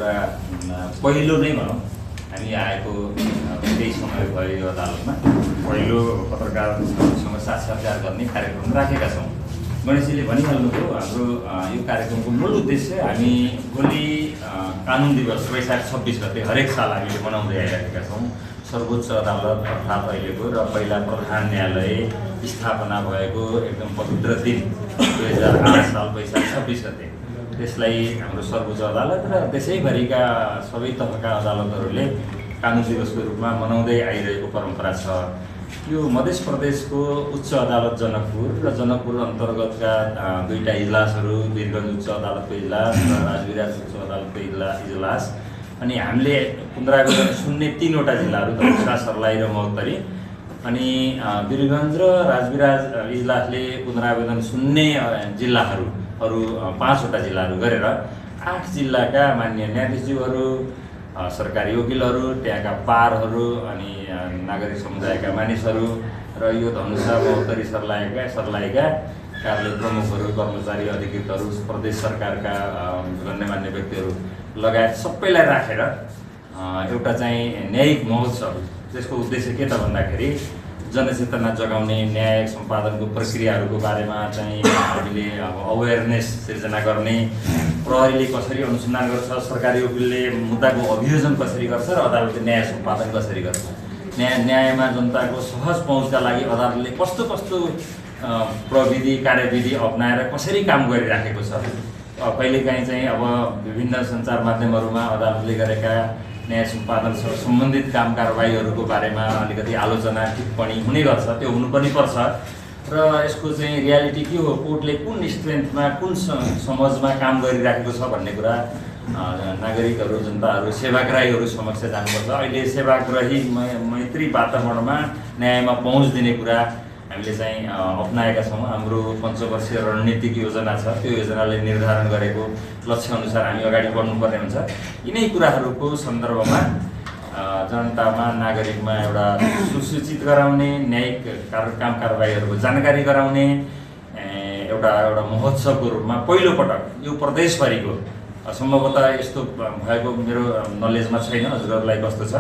एउटा पहिलो नै भनौँ हामी आएको केही समय भयो यो अदालतमा पहिलो पत्रकारसँग साक्षात्कार गर्ने कार्यक्रम राखेका छौँ। गणेशजीले भनिहाल्नुभयो हाम्रो यो कार्यक्रमको मूल उद्देश्य हामी भोलि कानुन दिवस वैशाख 26 गते हरेक साल हामीले मनाउँदै आइरहेका छौँ। सर्वोच्च अदालत अर्थात् अहिलेको र पहिला प्रधान न्यायालय स्थापना भएको एकदम पवित्र दिन 2008 साल वैशाख 26 गते त्यसलाई हाम्रो सर्वोच्च अदालत र देशैभरिका सबै तहका अदालतहरूले कानुन दिवसको रूपमा मनाउँदै आइरहेको परम्परा छ। यो मध्य प्रदेशको उच्च अदालत जनकपुर र जनकपुर अन्तर्गतका दुईटा इजलासहरू वीरगञ्ज उच्च अदालतको इजलास र राजविराज उच्च अदालतको इजलास अनि हामीले पुनरावेदन सुन्ने 3वटा जिल्लाहरू धनुषा, सर्लाही र महोत्तरी अनि वीरगञ्ज र राजविराज इजलासले पुनरावेदन सुन्ने जिल्लाहरू अरू 5वटा जिल्लाहरू गरेर 8 जिल्लाका मान्य न्यायाधीशज्यूहरू, सरकारी वकिलहरू, त्यहाँका पारहरू अनि नागरिक समुदायका मानिसहरू र यो धनुषा, महोत्तरी, सर्लाहीका कार्यालय प्रमुखहरू, कर्मचारी, अधिकृतहरू, प्रदेश सरकारका गण्यमान्य व्यक्तिहरू लगायत सबैलाई राखेर एउटा चाहिँ न्यायिक महोत्सव। त्यसको उद्देश्य के त भन्दाखेरि जनचेतना जगाउने, न्याय सम्पादनको प्रक्रियाहरूको बारेमा चाहिँ हामीले अवेरनेस सिर्जना गर्ने, प्रहरीले कसरी अनुसन्धान गर्छ, सरकारी वकिलले मुद्दाको अभियोजन कसरी गर्छ र अदालतले न्याय सम्पादन कसरी गर्छ, न्यायमा जनताको सहज पहुँचका लागि अदालतले कस्तो कस्तो प्रविधि कार्यविधि अप्नाएर कसरी काम गरिराखेको छ। कहिलेकाहीँ चाहिँ अब विभिन्न सञ्चार माध्यमहरूमा अदालतले गरेका न्याय सम्पादनसँग सम्बन्धित काम कारबाहीहरूको बारेमा अलिकति आलोचना टिप्पणी हुने गर्छ, त्यो हुनु पनि पर्छ र यसको चाहिँ रियालिटी के हो, कोर्टले कुन स्ट्रेन्थमा कुन समझमा काम गरिराखेको छ भन्ने कुरा नागरिकहरू, जनताहरू, सेवाग्राहीहरू समक्ष जानुपर्छ। अहिले सेवाग्राही मैत्री वातावरणमा न्यायमा पहुँच दिने कुरा हामीले चाहिँ अपनाएका छौँ। हाम्रो 5 वर्षीय रणनीतिक योजना छ, त्यो योजनाले निर्धारण गरेको लक्ष्यअनुसार हामी अगाडि बढ्नुपर्ने हुन्छ। यिनै कुराहरूको सन्दर्भमा जनतामा, नागरिकमा एउटा सुसूचित गराउने, न्यायिक काम कारबाहीहरूको जानकारी गराउने एउटा महोत्सवको रूपमा पहिलो पटक यो प्रदेशभरिको, सम्भवतः यस्तो भएको मेरो नलेजमा छैन, हजुरहरूलाई कस्तो छ,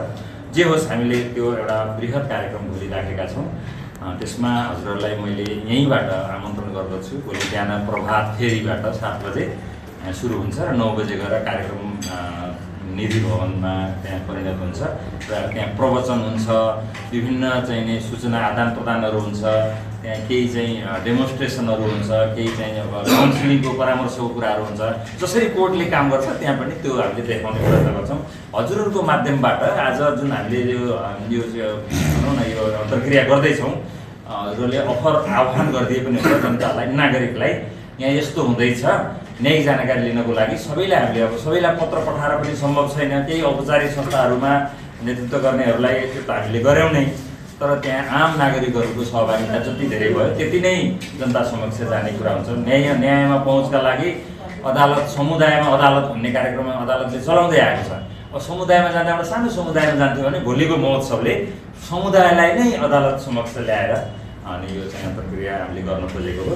जे होस् हामीले त्यो एउटा बृहत कार्यक्रम भोलि राखेका छौँ। त्यसमा हजुरहरूलाई मैले यहीँबाट आमन्त्रण गर्दछु। भोलि बिहान प्रभात फेरीबाट 7 बजे सुरु हुन्छ र 9 बजे गएर कार्यक्रम निधि भवनमा त्यहाँ परिणत हुन्छ र त्यहाँ प्रवचन हुन्छ, विभिन्न चाहिने सूचना आदान प्रदानहरू हुन्छ, त्यहाँ केही चाहिँ डेमोन्स्ट्रेसनहरू हुन्छ, केही चाहिँ अब काउन्सिलिङको परामर्शको कुराहरू हुन्छ। जसरी कोर्टले काम गर्छ त्यहाँ पनि त्यो हामीले देखाउने प्रयत्न गर्छौँ। हजुरहरूको माध्यमबाट आज जुन हामीले यो भनौँ न यो प्रक्रिया गर्दैछौँ, हजुरहरूले आह्वान गरिदिए पनि हुन्छ जनतालाई, नागरिकलाई यहाँ यस्तो हुँदैछ, न्यायिक जानकारी लिनको लागि सबैलाई हामीले अब सबैलाई पत्र पठाएर पनि सम्भव छैन। केही औपचारिक संस्थाहरूमा नेतृत्व गर्नेहरूलाई त्यो त हामीले गऱ्यौँ नै, तर त्यहाँ आम नागरिकहरूको सहभागिता जति धेरै भयो त्यति नै जनता समक्ष जाने कुरा हुन्छ। न्यायमा पहुँचका लागि अदालत, समुदायमा अदालत भन्ने कार्यक्रममा अदालतले चलाउँदै आएको छ। अब समुदायमा जाँदा एउटा सानो समुदायमा जान्थ्यो भने भोलिको महोत्सवले समुदायलाई नै अदालत समक्ष ल्याएर अनि यो चाहिँ प्रक्रिया हामीले गर्न खोजेको हो।